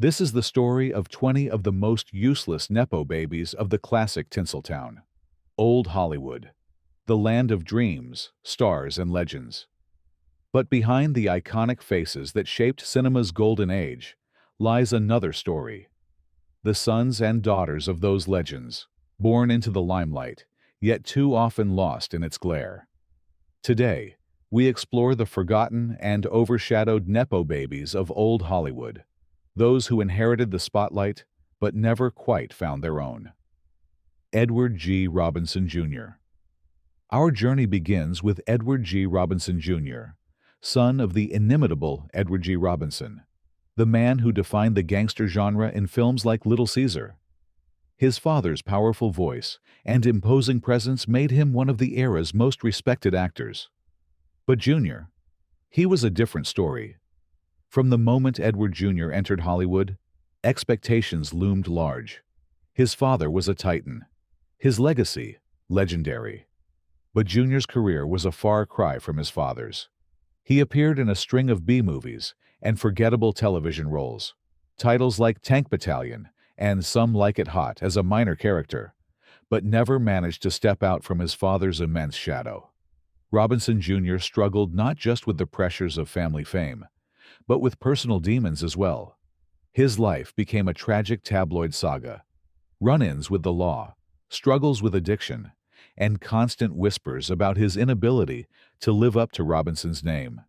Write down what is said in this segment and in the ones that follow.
This is the story of 20 of the most useless Nepo babies of the classic Tinseltown. Old Hollywood, the land of dreams, stars, and legends. But behind the iconic faces that shaped cinema's golden age lies another story. The sons and daughters of those legends, born into the limelight, yet too often lost in its glare. Today, we explore the forgotten and overshadowed Nepo babies of old Hollywood, those who inherited the spotlight but never quite found their own. Edward G. Robinson Jr. Our journey begins with Edward G. Robinson Jr., son of the inimitable Edward G. Robinson, the man who defined the gangster genre in films like Little Caesar. His father's powerful voice and imposing presence made him one of the era's most respected actors. But Jr., he was a different story. From the moment Edward Jr. entered Hollywood, expectations loomed large. His father was a titan, his legacy legendary. But Jr.'s career was a far cry from his father's. He appeared in a string of B-movies and forgettable television roles, titles like Tank Battalion and Some Like It Hot as a minor character, but never managed to step out from his father's immense shadow. Robinson Jr. struggled not just with the pressures of family fame, but with personal demons as well. His life became a tragic tabloid saga. Run-ins with the law, struggles with addiction, and constant whispers about his inability to live up to Robinson's name.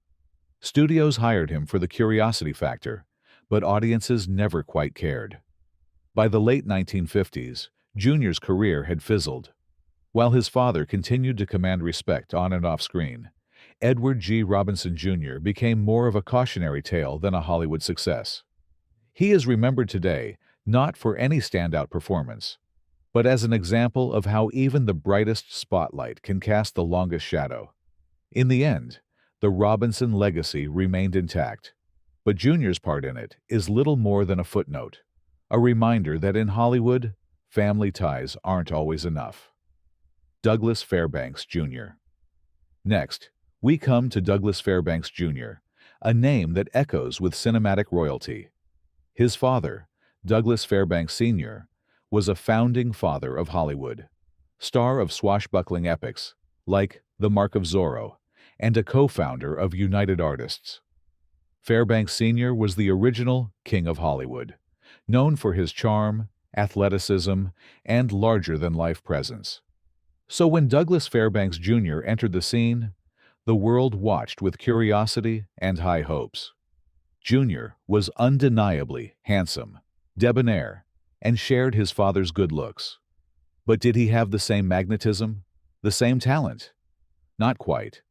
Studios hired him for the curiosity factor, but audiences never quite cared. By the late 1950s, Jr.'s career had fizzled. While his father continued to command respect on and off screen, Edward G. Robinson Jr. became more of a cautionary tale than a Hollywood success. He is remembered today not for any standout performance, but as an example of how even the brightest spotlight can cast the longest shadow. In the end, the Robinson legacy remained intact, but Jr.'s part in it is little more than a footnote, a reminder that in Hollywood, family ties aren't always enough. Douglas Fairbanks Jr. Next, we come to Douglas Fairbanks Jr., a name that echoes with cinematic royalty. His father, Douglas Fairbanks Sr., was a founding father of Hollywood, star of swashbuckling epics like The Mark of Zorro, and a co-founder of United Artists. Fairbanks Sr. was the original King of Hollywood, known for his charm, athleticism, and larger-than-life presence. So when Douglas Fairbanks Jr. entered the scene, the world watched with curiosity and high hopes. Jr. was undeniably handsome, debonair, and shared his father's good looks. But did he have the same magnetism, the same talent? Not quite.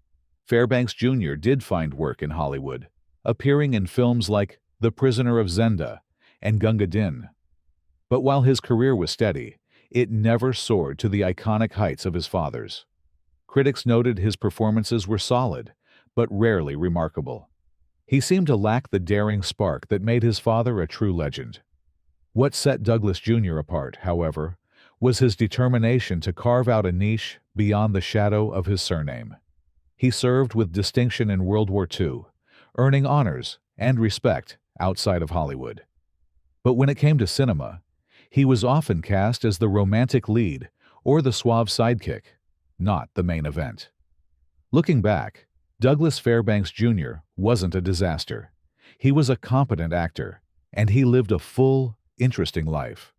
Fairbanks Jr. did find work in Hollywood, appearing in films like The Prisoner of Zenda and Gunga Din. But while his career was steady, it never soared to the iconic heights of his father's. Critics noted his performances were solid, but rarely remarkable. He seemed to lack the daring spark that made his father a true legend. What set Douglas Jr. apart, however, was his determination to carve out a niche beyond the shadow of his surname. He served with distinction in World War II, earning honors and respect outside of Hollywood. But when it came to cinema, he was often cast as the romantic lead or the suave sidekick, not the main event. Looking back, Douglas Fairbanks Jr. wasn't a disaster. He was a competent actor, and he lived a full, interesting life.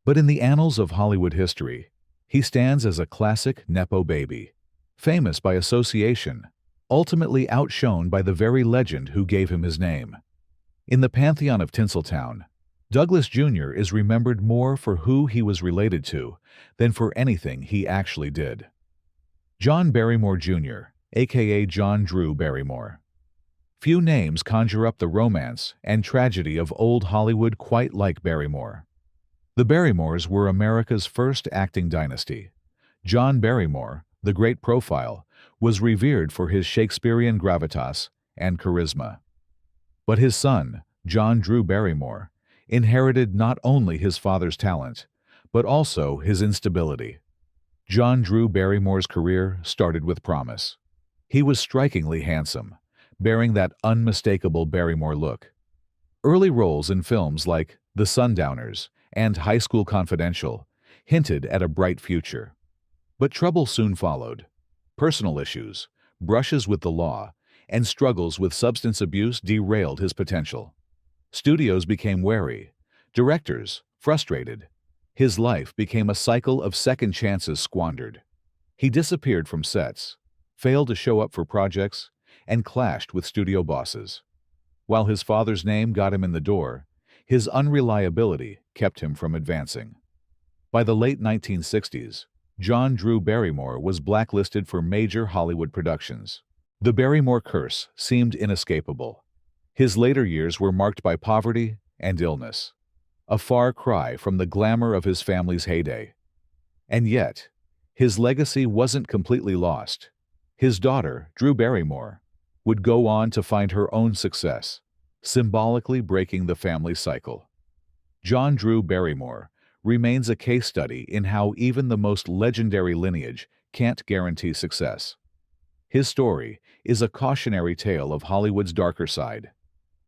But in the annals of Hollywood history, he stands as a classic Nepo baby, famous by association, ultimately outshone by the very legend who gave him his name. In the pantheon of Tinseltown, Douglas Jr. is remembered more for who he was related to than for anything he actually did. John Barrymore Jr., aka John Drew Barrymore. Few names conjure up the romance and tragedy of old Hollywood quite like Barrymore. The Barrymores were America's first acting dynasty. John Barrymore, the great profile, was revered for his Shakespearean gravitas and charisma. But his son, John Drew Barrymore, inherited not only his father's talent, but also his instability. John Drew Barrymore's career started with promise. He was strikingly handsome, bearing that unmistakable Barrymore look. Early roles in films like The Sundowners and High School Confidential hinted at a bright future. But trouble soon followed. Personal issues, brushes with the law, and struggles with substance abuse derailed his potential. Studios became wary, directors frustrated. His life became a cycle of second chances squandered. He disappeared from sets, failed to show up for projects, and clashed with studio bosses. While his father's name got him in the door, his unreliability kept him from advancing. By the late 1960s, John Drew Barrymore was blacklisted for major Hollywood productions. The Barrymore curse seemed inescapable. His later years were marked by poverty and illness, a far cry from the glamour of his family's heyday. And yet, his legacy wasn't completely lost. His daughter, Drew Barrymore, would go on to find her own success, symbolically breaking the family cycle. John Drew Barrymore remains a case study in how even the most legendary lineage can't guarantee success. His story is a cautionary tale of Hollywood's darker side,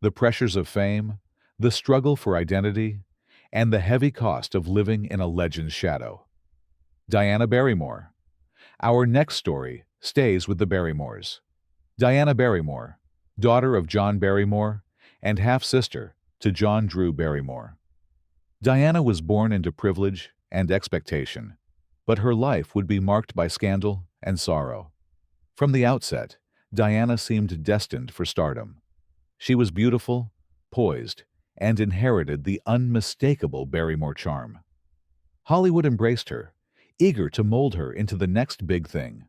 the pressures of fame, the struggle for identity, and the heavy cost of living in a legend's shadow. Deanna Barrymore. Our next story stays with the Barrymores. Deanna Barrymore, daughter of John Barrymore and half-sister to John Drew Barrymore. Deanna was born into privilege and expectation, but her life would be marked by scandal and sorrow. From the outset, Deanna seemed destined for stardom. She was beautiful, poised, and inherited the unmistakable Barrymore charm. Hollywood embraced her, eager to mold her into the next big thing.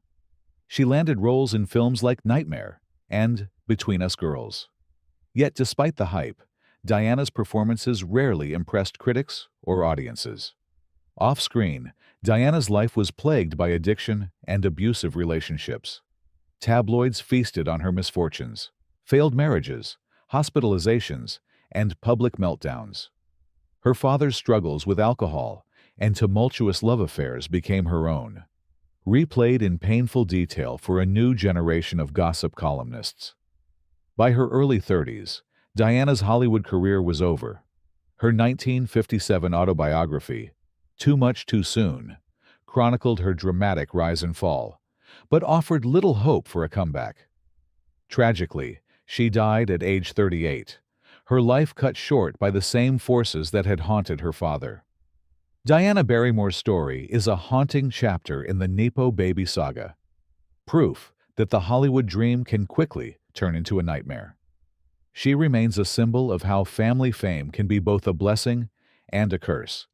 She landed roles in films like Nightmare and Between Us Girls. Yet despite the hype, Deanna's performances rarely impressed critics or audiences. Off-screen, Deanna's life was plagued by addiction and abusive relationships. Tabloids feasted on her misfortunes, failed marriages, hospitalizations, and public meltdowns. Her father's struggles with alcohol and tumultuous love affairs became her own, replayed in painful detail for a new generation of gossip columnists. By her early 30s, Deanna's Hollywood career was over. Her 1957 autobiography, Too Much Too Soon, chronicled her dramatic rise and fall, but offered little hope for a comeback. Tragically, she died at age 38, her life cut short by the same forces that had haunted her father. Deanna Barrymore's story is a haunting chapter in the Nepo baby saga, proof that the Hollywood dream can quickly turn into a nightmare. She remains a symbol of how family fame can be both a blessing and a curse,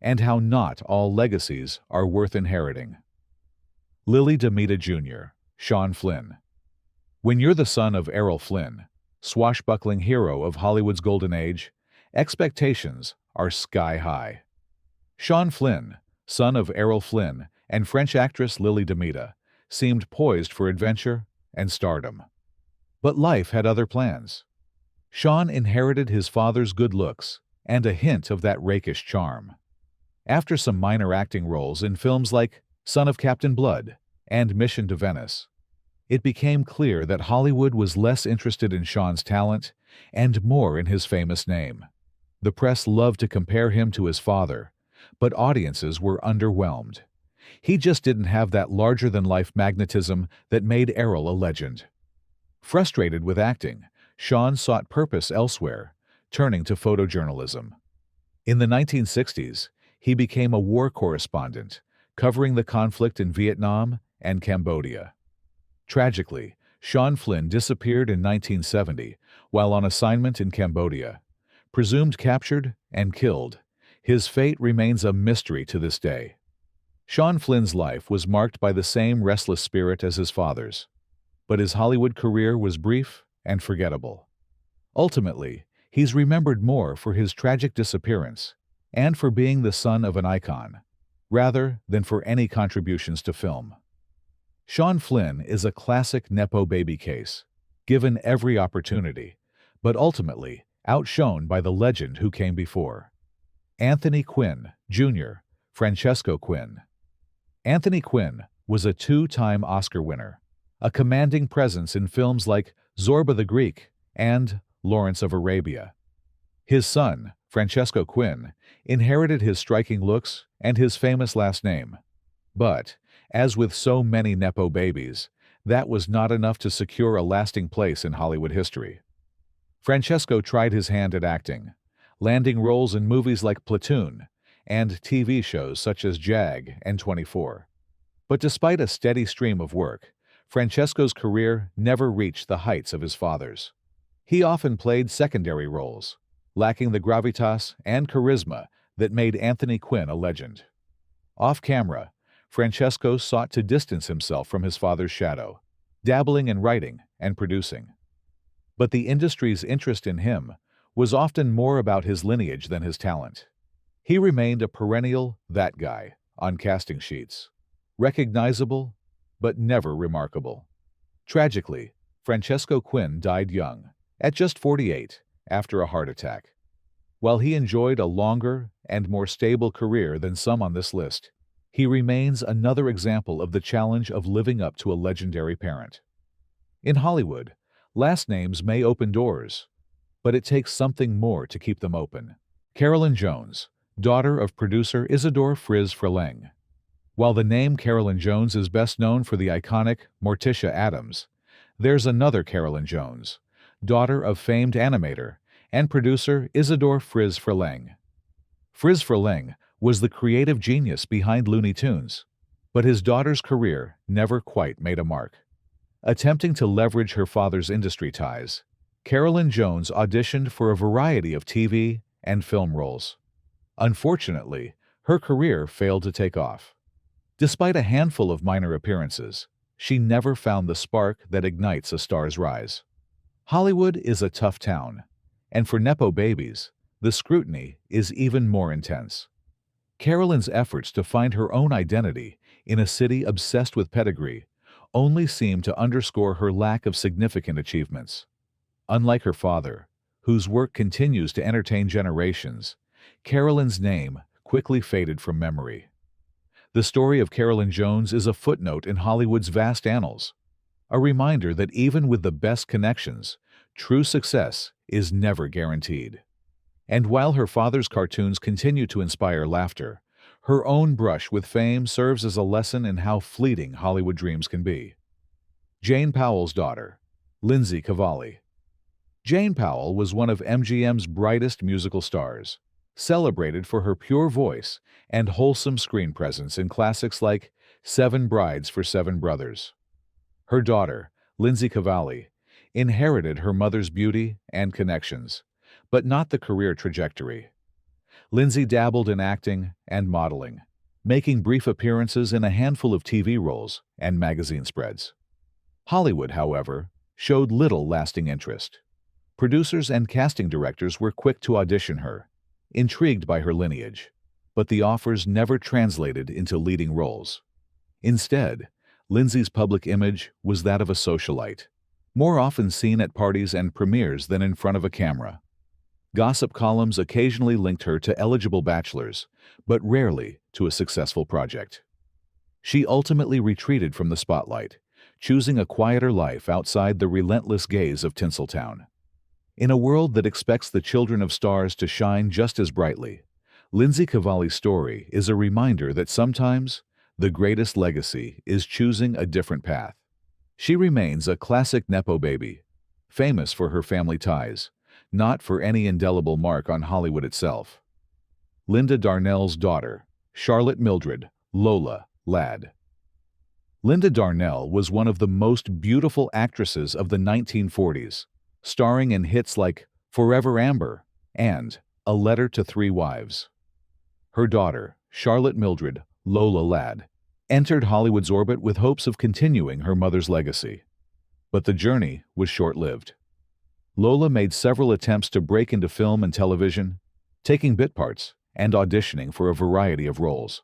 and how not all legacies are worth inheriting. Lily DeMita Jr., Shaun Flynn. When you're the son of Errol Flynn, swashbuckling hero of Hollywood's golden age, expectations are sky high. Shaun Flynn, son of Errol Flynn and French actress Lily DeMita, seemed poised for adventure and stardom. But life had other plans. Shaun inherited his father's good looks and a hint of that rakish charm. After some minor acting roles in films like Son of Captain Blood and Mission to Venice, it became clear that Hollywood was less interested in Shaun's talent and more in his famous name. The press loved to compare him to his father, but audiences were underwhelmed. He just didn't have that larger-than-life magnetism that made Errol a legend. Frustrated with acting, Shaun sought purpose elsewhere, turning to photojournalism. In the 1960s, he became a war correspondent, covering the conflict in Vietnam and Cambodia. Tragically, Shaun Flynn disappeared in 1970 while on assignment in Cambodia. Presumed captured and killed, his fate remains a mystery to this day. Shaun Flynn's life was marked by the same restless spirit as his father's, but his Hollywood career was brief and forgettable. Ultimately, he's remembered more for his tragic disappearance and for being the son of an icon, rather than for any contributions to film. Shaun Flynn is a classic Nepo baby case, given every opportunity, but ultimately outshone by the legend who came before. Anthony Quinn Jr., Francesco Quinn. Anthony Quinn was a two-time Oscar winner, a commanding presence in films like Zorba the Greek and Lawrence of Arabia. His son, Francesco Quinn, inherited his striking looks and his famous last name. But, as with so many Nepo babies, that was not enough to secure a lasting place in Hollywood history. Francesco tried his hand at acting, landing roles in movies like Platoon and TV shows such as Jag and 24. But despite a steady stream of work, Francesco's career never reached the heights of his father's. He often played secondary roles, lacking the gravitas and charisma that made Anthony Quinn a legend. Off-camera, Francesco sought to distance himself from his father's shadow, dabbling in writing and producing. But the industry's interest in him was often more about his lineage than his talent. He remained a perennial "that guy" on casting sheets, recognizable but never remarkable. Tragically, Francesco Quinn died young, at just 48, after a heart attack. While he enjoyed a longer and more stable career than some on this list, he remains another example of the challenge of living up to a legendary parent. In Hollywood, last names may open doors, but it takes something more to keep them open. Carolyn Jones, daughter of producer Isidore Frizz Freleng. While the name Carolyn Jones is best known for the iconic Morticia Addams, there's another Carolyn Jones, daughter of famed animator and producer Isidore Frizz Freleng. Frizz Freleng was the creative genius behind Looney Tunes, but his daughter's career never quite made a mark. Attempting to leverage her father's industry ties, Carolyn Jones auditioned for a variety of TV and film roles. Unfortunately, her career failed to take off. Despite a handful of minor appearances, she never found the spark that ignites a star's rise. Hollywood is a tough town, and for Nepo babies, the scrutiny is even more intense. Carolyn's efforts to find her own identity in a city obsessed with pedigree only seem to underscore her lack of significant achievements. Unlike her father, whose work continues to entertain generations, Carolyn's name quickly faded from memory. The story of Carolyn Jones is a footnote in Hollywood's vast annals, a reminder that even with the best connections, true success is never guaranteed. And while her father's cartoons continue to inspire laughter, her own brush with fame serves as a lesson in how fleeting Hollywood dreams can be. Jane Powell's daughter, Lindsay Cavalli. Jane Powell was one of MGM's brightest musical stars, celebrated for her pure voice and wholesome screen presence in classics like Seven Brides for Seven Brothers. Her daughter, Lindsay Cavalli, inherited her mother's beauty and connections, but not the career trajectory. Lindsay dabbled in acting and modeling, making brief appearances in a handful of TV roles and magazine spreads. Hollywood, however, showed little lasting interest. Producers and casting directors were quick to audition her, intrigued by her lineage, but the offers never translated into leading roles. Instead, Lindsay's public image was that of a socialite, more often seen at parties and premieres than in front of a camera. Gossip columns occasionally linked her to eligible bachelors, but rarely to a successful project. She ultimately retreated from the spotlight, choosing a quieter life outside the relentless gaze of Tinseltown. In a world that expects the children of stars to shine just as brightly, Lindsay Cavalli's story is a reminder that sometimes the greatest legacy is choosing a different path. She remains a classic Nepo baby, famous for her family ties, not for any indelible mark on Hollywood itself. Linda Darnell's daughter, Charlotte Mildred Lola Ladd. Linda Darnell was one of the most beautiful actresses of the 1940s, starring in hits like Forever Amber and A Letter to Three Wives. Her daughter, Charlotte Mildred Lola Ladd, entered Hollywood's orbit with hopes of continuing her mother's legacy. But the journey was short-lived. Lola made several attempts to break into film and television, taking bit parts and auditioning for a variety of roles.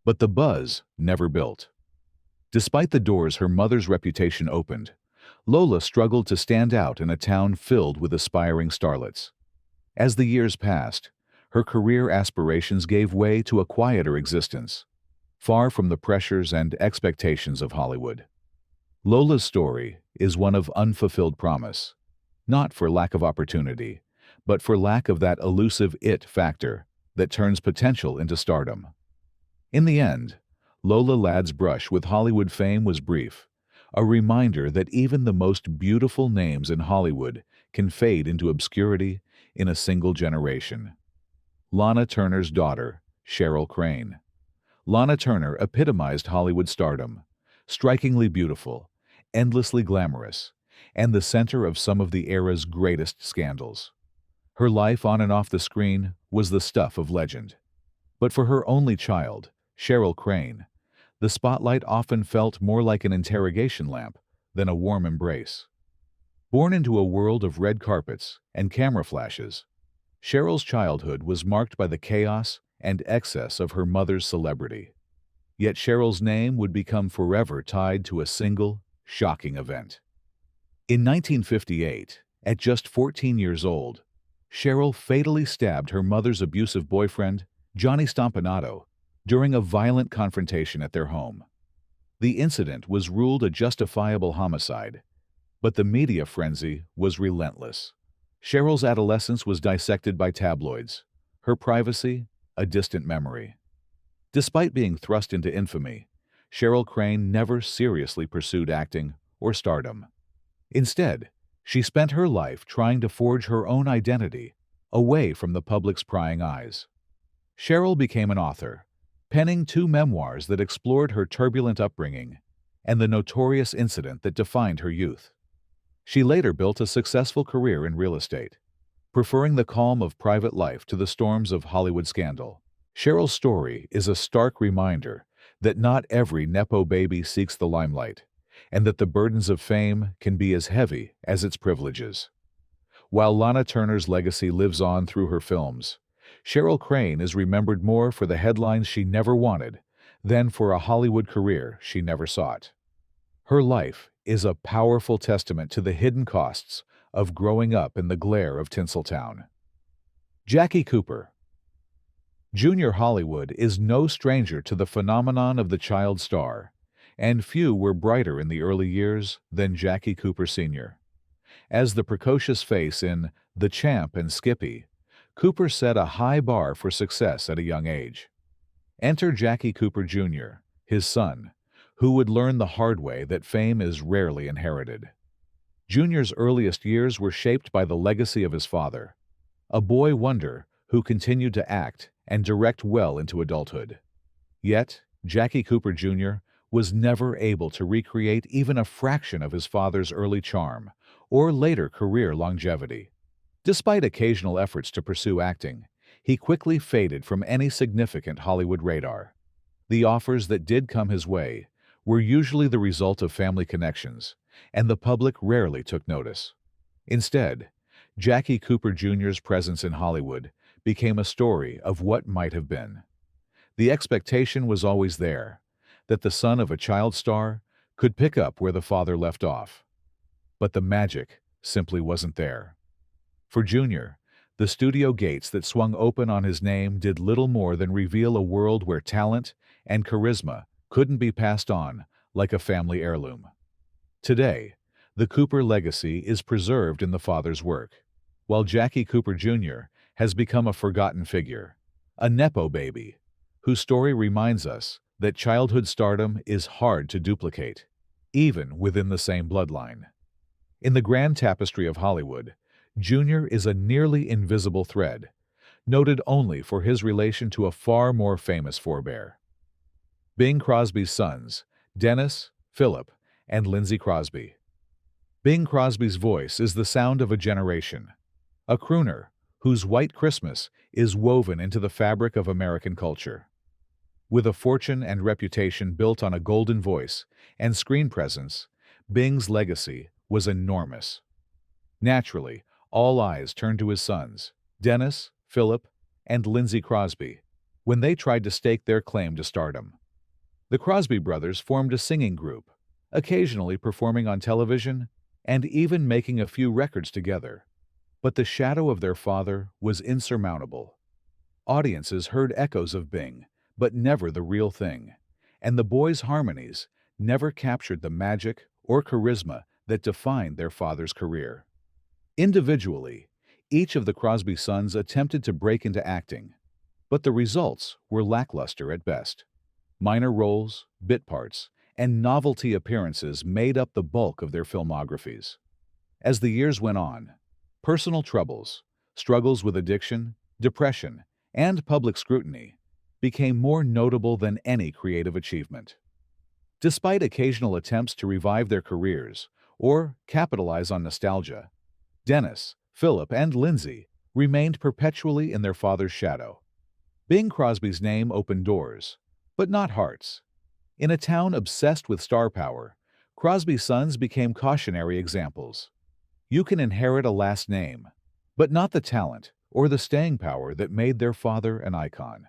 But the buzz never built. Despite the doors her mother's reputation opened, Lola struggled to stand out in a town filled with aspiring starlets. As the years passed, her career aspirations gave way to a quieter existence, far from the pressures and expectations of Hollywood. Lola's story is one of unfulfilled promise, not for lack of opportunity, but for lack of that elusive it factor that turns potential into stardom. In the end, Lola Ladd's brush with Hollywood fame was brief, a reminder that even the most beautiful names in Hollywood can fade into obscurity in a single generation. Lana Turner's daughter, Cheryl Crane. Lana Turner epitomized Hollywood stardom, strikingly beautiful, endlessly glamorous, and the center of some of the era's greatest scandals. Her life on and off the screen was the stuff of legend. But for her only child, Cheryl Crane, the spotlight often felt more like an interrogation lamp than a warm embrace. Born into a world of red carpets and camera flashes, Cheryl's childhood was marked by the chaos and excess of her mother's celebrity. Yet Cheryl's name would become forever tied to a single, shocking event. In 1958, at just 14 years old, Cheryl fatally stabbed her mother's abusive boyfriend, Johnny Stompanato, during a violent confrontation at their home. The incident was ruled a justifiable homicide, but the media frenzy was relentless. Cheryl's adolescence was dissected by tabloids, her privacy a distant memory. Despite being thrust into infamy, Cheryl Crane never seriously pursued acting or stardom. Instead, she spent her life trying to forge her own identity away from the public's prying eyes. Cheryl became an author, penning 2 memoirs that explored her turbulent upbringing and the notorious incident that defined her youth. She later built a successful career in real estate, preferring the calm of private life to the storms of Hollywood scandal. Cheryl's story is a stark reminder that not every Nepo baby seeks the limelight, and that the burdens of fame can be as heavy as its privileges. While Lana Turner's legacy lives on through her films, Cheryl Crane is remembered more for the headlines she never wanted than for a Hollywood career she never sought. Her life is a powerful testament to the hidden costs of growing up in the glare of Tinseltown. Jackie Cooper. Junior Hollywood is no stranger to the phenomenon of the child star, and few were brighter in the early years than Jackie Cooper Sr. As the precocious face in The Champ and Skippy, Cooper set a high bar for success at a young age. Enter Jackie Cooper Jr., his son, who would learn the hard way that fame is rarely inherited. Junior's earliest years were shaped by the legacy of his father, a boy wonder who continued to act and direct well into adulthood. Yet, Jackie Cooper Jr. was never able to recreate even a fraction of his father's early charm or later career longevity. Despite occasional efforts to pursue acting, he quickly faded from any significant Hollywood radar. The offers that did come his way were usually the result of family connections, and the public rarely took notice. Instead, Jackie Cooper Jr.'s presence in Hollywood became a story of what might have been. The expectation was always there, that the son of a child star could pick up where the father left off. But the magic simply wasn't there. For Junior, the studio gates that swung open on his name did little more than reveal a world where talent and charisma couldn't be passed on like a family heirloom. Today, the Cooper legacy is preserved in the father's work, while Jackie Cooper Jr. has become a forgotten figure, a Nepo baby, whose story reminds us that childhood stardom is hard to duplicate, even within the same bloodline. In the grand tapestry of Hollywood, Junior is a nearly invisible thread, noted only for his relation to a far more famous forebear. Bing Crosby's sons, Dennis, Philip, and Lindsay Crosby. Bing Crosby's voice is the sound of a generation, a crooner whose White Christmas is woven into the fabric of American culture. With a fortune and reputation built on a golden voice and screen presence, Bing's legacy was enormous. Naturally, all eyes turned to his sons, Dennis, Philip, and Lindsay Crosby, when they tried to stake their claim to stardom. The Crosby brothers formed a singing group, occasionally performing on television and even making a few records together. But the shadow of their father was insurmountable. Audiences heard echoes of Bing, but never the real thing, and the boys' harmonies never captured the magic or charisma that defined their father's career. Individually, Each of the Crosby sons attempted to break into acting, but the results were lackluster at best. Minor roles, bit parts, and novelty appearances made up the bulk of their filmographies. As the years went on, personal troubles, struggles with addiction, depression, and public scrutiny became more notable than any creative achievement. Despite occasional attempts to revive their careers or capitalize on nostalgia, Dennis, Philip, and Lindsay remained perpetually in their father's shadow. Bing Crosby's name opened doors, but not hearts. In a town obsessed with star power, Crosby's sons became cautionary examples. You can inherit a last name, but not the talent or the staying power that made their father an icon.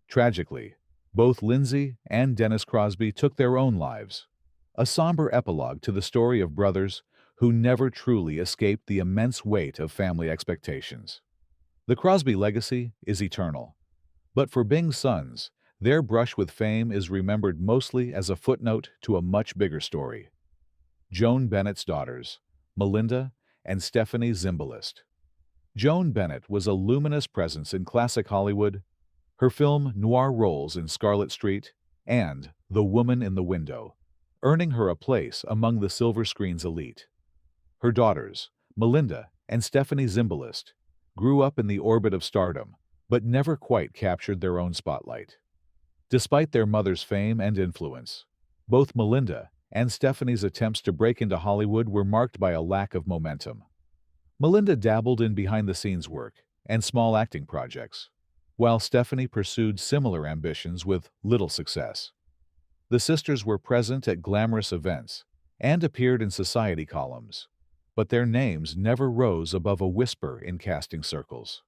Tragically, both Lindsay and Dennis Crosby took their own lives, a somber epilogue to the story of brothers who never truly escaped the immense weight of family expectations. The Crosby legacy is eternal, but for Bing's sons, their brush with fame is remembered mostly as a footnote to a much bigger story. Joan Bennett's daughters, Melinda and Stephanie Zimbalist. Joan Bennett was a luminous presence in classic Hollywood. Her film noir roles in Scarlet Street and The Woman in the Window, earning her a place among the silver screen's elite. Her daughters, Melinda and Stephanie Zimbalist, grew up in the orbit of stardom, but never quite captured their own spotlight. Despite their mother's fame and influence, both Melinda and Stephanie's attempts to break into Hollywood were marked by a lack of momentum. Melinda dabbled in behind-the-scenes work and small acting projects, while Stephanie pursued similar ambitions with little success. The sisters were present at glamorous events and appeared in society columns, but their names never rose above a whisper in casting circles.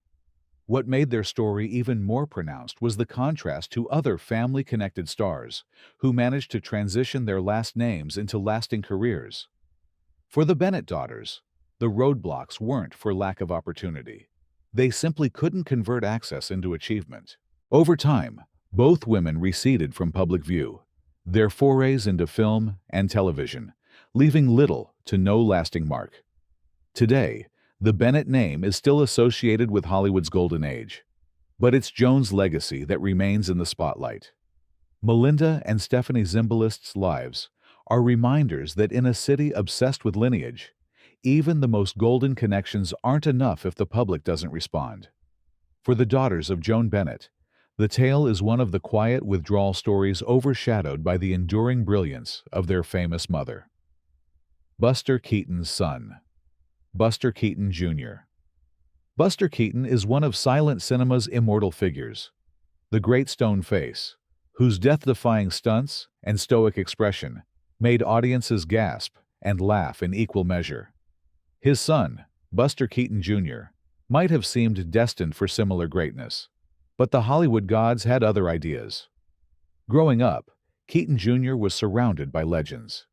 What made their story even more pronounced was the contrast to other family-connected stars who managed to transition their last names into lasting careers. For the Bennett daughters, the roadblocks weren't for lack of opportunity. They simply couldn't convert access into achievement. Over time, both women receded from public view, their forays into film and television, leaving little to no lasting mark. Today, the Bennett name is still associated with Hollywood's golden age, but it's Joan's legacy that remains in the spotlight. Melinda and Stephanie Zimbalist's lives are reminders that in a city obsessed with lineage, even the most golden connections aren't enough if the public doesn't respond. For the daughters of Joan Bennett, the tale is one of the quiet withdrawal stories overshadowed by the enduring brilliance of their famous mother. Buster Keaton's son, Buster Keton Jr. Buster Keaton is one of silent cinema's immortal figures, the great stone face, whose death-defying stunts and stoic expression made audiences gasp and laugh in equal measure. His son, Buster Keaton Jr., might have seemed destined for similar greatness, but the Hollywood gods had other ideas. Growing up, Keaton Jr. was surrounded by legends.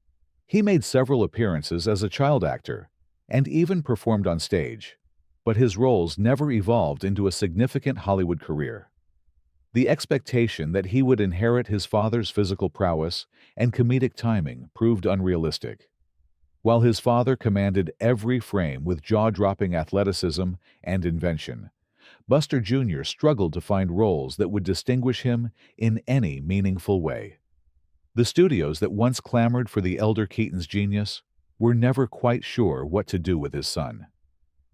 He made several appearances as a child actor and even performed on stage, but his roles never evolved into a significant Hollywood career. The expectation that he would inherit his father's physical prowess and comedic timing proved unrealistic. While his father commanded every frame with jaw-dropping athleticism and invention, Buster Jr. struggled to find roles that would distinguish him in any meaningful way. The studios that once clamored for the elder Keaton's genius were never quite sure what to do with his son.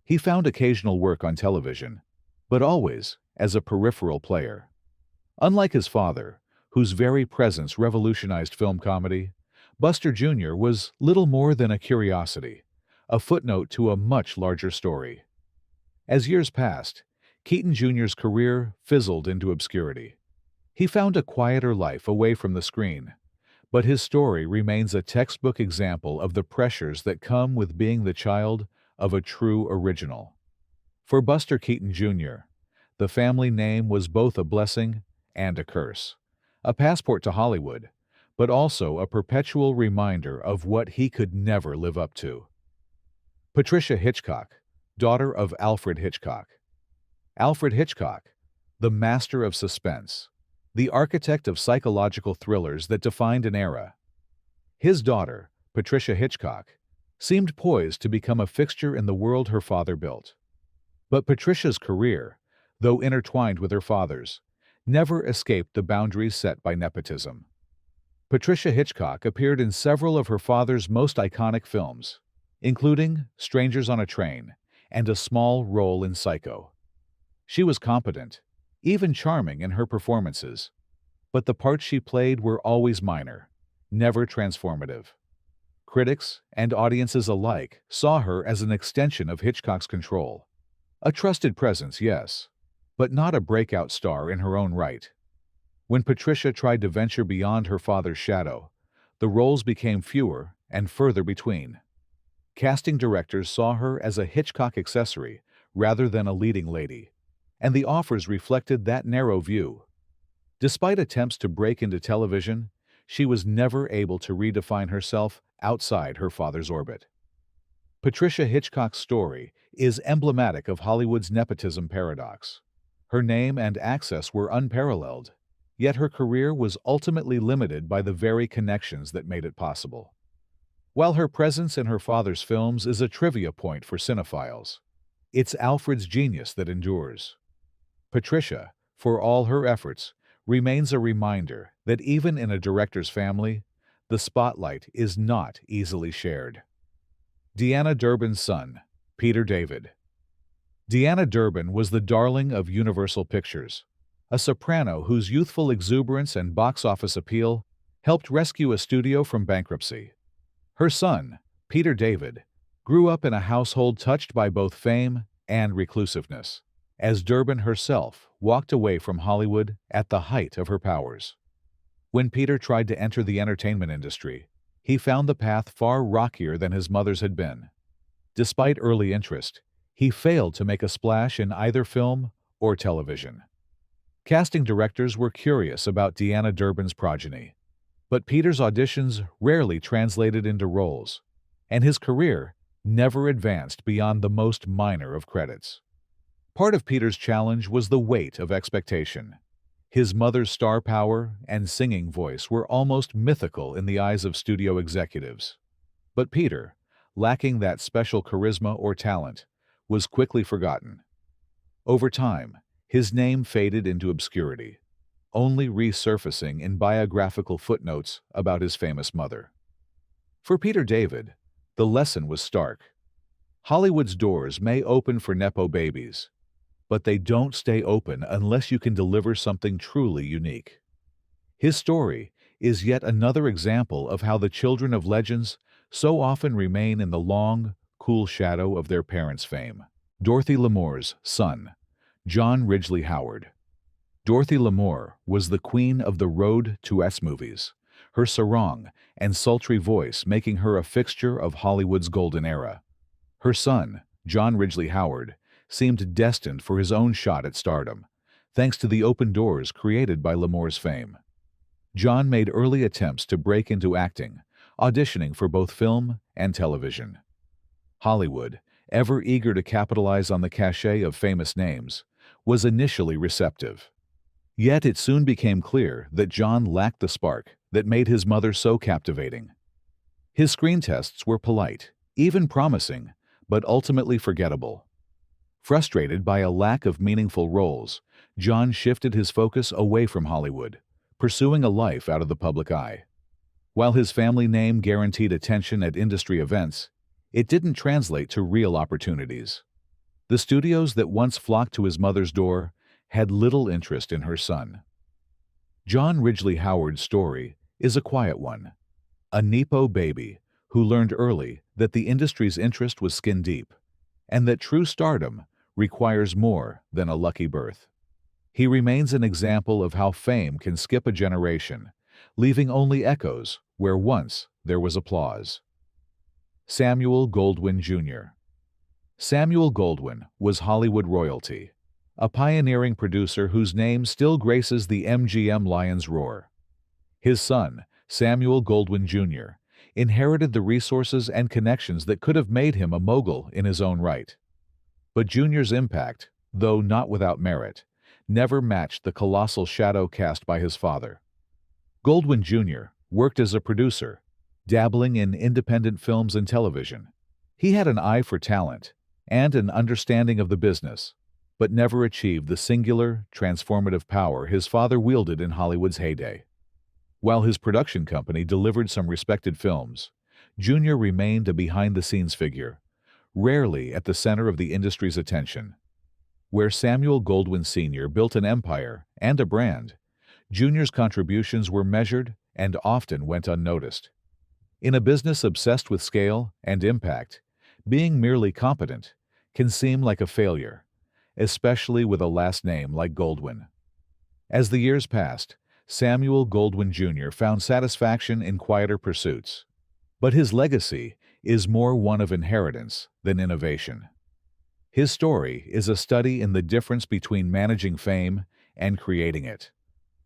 He found occasional work on television, but always as a peripheral player. Unlike his father, whose very presence revolutionized film comedy, Buster Jr. was little more than a curiosity, a footnote to a much larger story. As years passed, Keaton Jr.'s career fizzled into obscurity. He found a quieter life away from the screen, but his story remains a textbook example of the pressures that come with being the child of a true original. For Buster Keaton Jr., the family name was both a blessing and a curse, a passport to Hollywood, but also a perpetual reminder of what he could never live up to. Patricia Hitchcock, daughter of Alfred Hitchcock. Alfred Hitchcock, the master of suspense, the architect of psychological thrillers that defined an era. His daughter, Patricia Hitchcock, seemed poised to become a fixture in the world her father built. But Patricia's career, though intertwined with her father's, never escaped the boundaries set by nepotism. Patricia Hitchcock appeared in several of her father's most iconic films, including Strangers on a Train and a small role in Psycho. She was competent, even charming in her performances, but the parts she played were always minor, never transformative. Critics and audiences alike saw her as an extension of Hitchcock's control. A trusted presence, yes, but not a breakout star in her own right. When Patricia tried to venture beyond her father's shadow, the roles became fewer and further between. Casting directors saw her as a Hitchcock accessory rather than a leading lady, and the offers reflected that narrow view. Despite attempts to break into television, she was never able to redefine herself outside her father's orbit. Patricia Hitchcock's story is emblematic of Hollywood's nepotism paradox. Her name and access were unparalleled, yet her career was ultimately limited by the very connections that made it possible. While her presence in her father's films is a trivia point for cinephiles, it's Alfred's genius that endures. Patricia, for all her efforts, remains a reminder that even in a director's family, the spotlight is not easily shared. Deanna Durban's son, Peter David. Deanna Durban was the darling of Universal Pictures, a soprano whose youthful exuberance and box office appeal helped rescue a studio from bankruptcy. Her son, Peter David, grew up in a household touched by both fame and reclusiveness, as Durban herself walked away from Hollywood at the height of her powers. When Peter tried to enter the entertainment industry, he found the path far rockier than his mother's had been. Despite early interest, he failed to make a splash in either film or television. Casting directors were curious about Deanna Durban's progeny, but Peter's auditions rarely translated into roles, and his career never advanced beyond the most minor of credits. Part of Peter's challenge was the weight of expectation. His mother's star power and singing voice were almost mythical in the eyes of studio executives. But Peter, lacking that special charisma or talent, was quickly forgotten. Over time, his name faded into obscurity, only resurfacing in biographical footnotes about his famous mother. For Peter David, the lesson was stark. Hollywood's doors may open for Nepo babies, but they don't stay open unless you can deliver something truly unique. His story is yet another example of how the children of legends so often remain in the long, cool shadow of their parents' fame. Dorothy Lamores' son, John Ridgely Howard. Dorothy Lamore was the queen of the Road to S movies, her sarong and sultry voice making her a fixture of Hollywood's golden era. Her son, John Ridgely Howard, seemed destined for his own shot at stardom, thanks to the open doors created by Lamore's fame. John made early attempts to break into acting, auditioning for both film and television. Hollywood, ever eager to capitalize on the cachet of famous names, was initially receptive. Yet it soon became clear that John lacked the spark that made his mother so captivating. His screen tests were polite, even promising, but ultimately forgettable. Frustrated by a lack of meaningful roles, John shifted his focus away from Hollywood, pursuing a life out of the public eye. While his family name guaranteed attention at industry events, it didn't translate to real opportunities. The studios that once flocked to his mother's door had little interest in her son. John Ridgely Howard's story is a quiet one, a Nepo baby who learned early that the industry's interest was skin deep, and that true stardom requires more than a lucky birth. He remains an example of how fame can skip a generation, leaving only echoes where once there was applause. Samuel Goldwin Jr. Samuel Goldwin was Hollywood royalty, a pioneering producer whose name still graces the MGM Lion's roar. His son, Samuel Goldwin Jr., inherited the resources and connections that could have made him a mogul in his own right. But Jr.'s impact, though not without merit, never matched the colossal shadow cast by his father. Goldwin Jr. worked as a producer, dabbling in independent films and television. He had an eye for talent, and an understanding of the business, but never achieved the singular, transformative power his father wielded in Hollywood's heyday. While his production company delivered some respected films, Jr. remained a behind-the-scenes figure, rarely at the center of the industry's attention. Where Samuel Goldwin Sr. built an empire and a brand, Jr.'s contributions were measured and often went unnoticed. In a business obsessed with scale and impact, being merely competent can seem like a failure, especially with a last name like Goldwin. As the years passed, Samuel Goldwin Jr. found satisfaction in quieter pursuits, but his legacy is more one of inheritance than innovation. His story is a study in the difference between managing fame and creating it,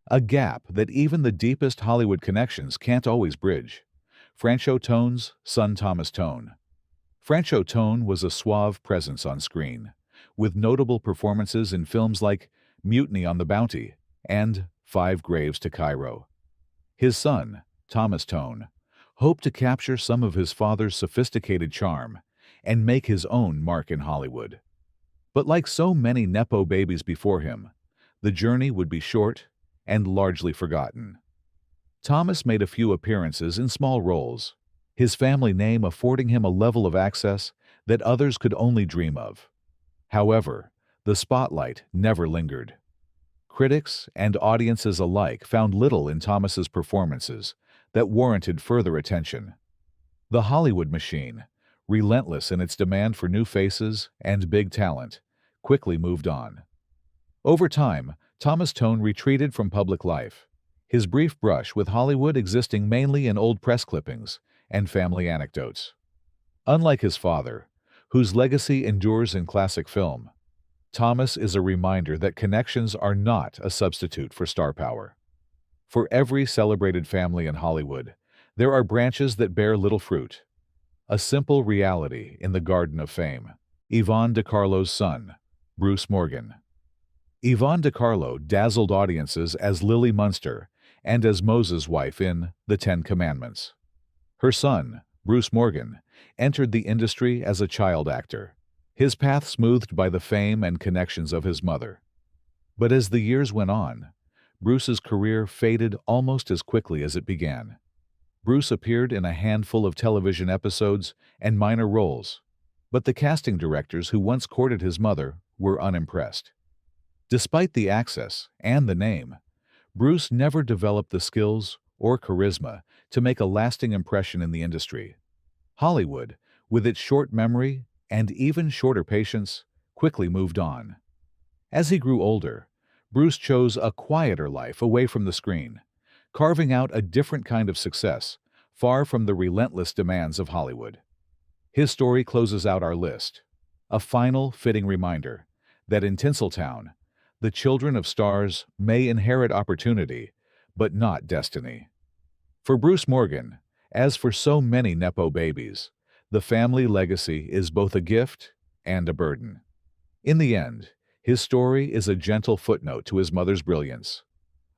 a gap that even the deepest Hollywood connections can't always bridge. Franco Tone's son Thomas Tone. Franco Tone was a suave presence on screen, with notable performances in films like Mutiny on the Bounty and Five Graves to Cairo. His son, Thomas Tone, hoped to capture some of his father's sophisticated charm and make his own mark in Hollywood. But like so many Nepo babies before him, the journey would be short and largely forgotten. Thomas made a few appearances in small roles, his family name affording him a level of access that others could only dream of. However, the spotlight never lingered. Critics and audiences alike found little in Thomas's performances that warranted further attention. The Hollywood machine, relentless in its demand for new faces and big talent, quickly moved on. Over time, Thomas Tone retreated from public life, his brief brush with Hollywood existing mainly in old press clippings and family anecdotes. Unlike his father, whose legacy endures in classic film, Thomas is a reminder that connections are not a substitute for star power. For every celebrated family in Hollywood, there are branches that bear little fruit. A simple reality in the Garden of Fame. Yvonne DiCarlo's son, Bruce Morgan. Yvonne DiCarlo dazzled audiences as Lily Munster and as Moses' wife in The Ten Commandments. Her son, Bruce Morgan, entered the industry as a child actor, his path smoothed by the fame and connections of his mother. But as the years went on, Bruce's career faded almost as quickly as it began. Bruce appeared in a handful of television episodes and minor roles, but the casting directors who once courted his mother were unimpressed. Despite the access and the name, Bruce never developed the skills or charisma to make a lasting impression in the industry. Hollywood, with its short memory and even shorter patience, quickly moved on. As he grew older, Bruce chose a quieter life away from the screen, carving out a different kind of success, far from the relentless demands of Hollywood. His story closes out our list, a final, fitting reminder that in Tinseltown, the children of stars may inherit opportunity, but not destiny. For Bruce Morgan, as for so many Nepo babies, the family legacy is both a gift and a burden. In the end, his story is a gentle footnote to his mother's brilliance,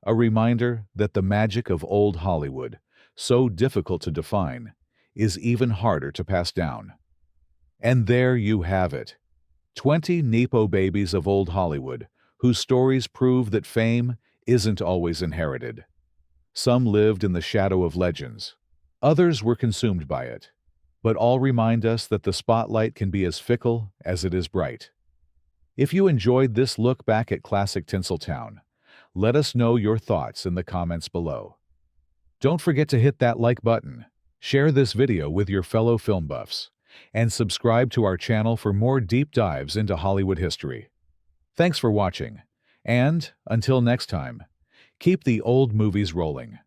a reminder that the magic of old Hollywood, so difficult to define, is even harder to pass down. And there you have it, 20 Nepo babies of old Hollywood, whose stories prove that fame isn't always inherited. Some lived in the shadow of legends. Others were consumed by it. But all remind us that the spotlight can be as fickle as it is bright. If you enjoyed this look back at classic Tinseltown, let us know your thoughts in the comments below. Don't forget to hit that like button, share this video with your fellow film buffs, and subscribe to our channel for more deep dives into Hollywood history. Thanks for watching, and until next time, keep the old movies rolling.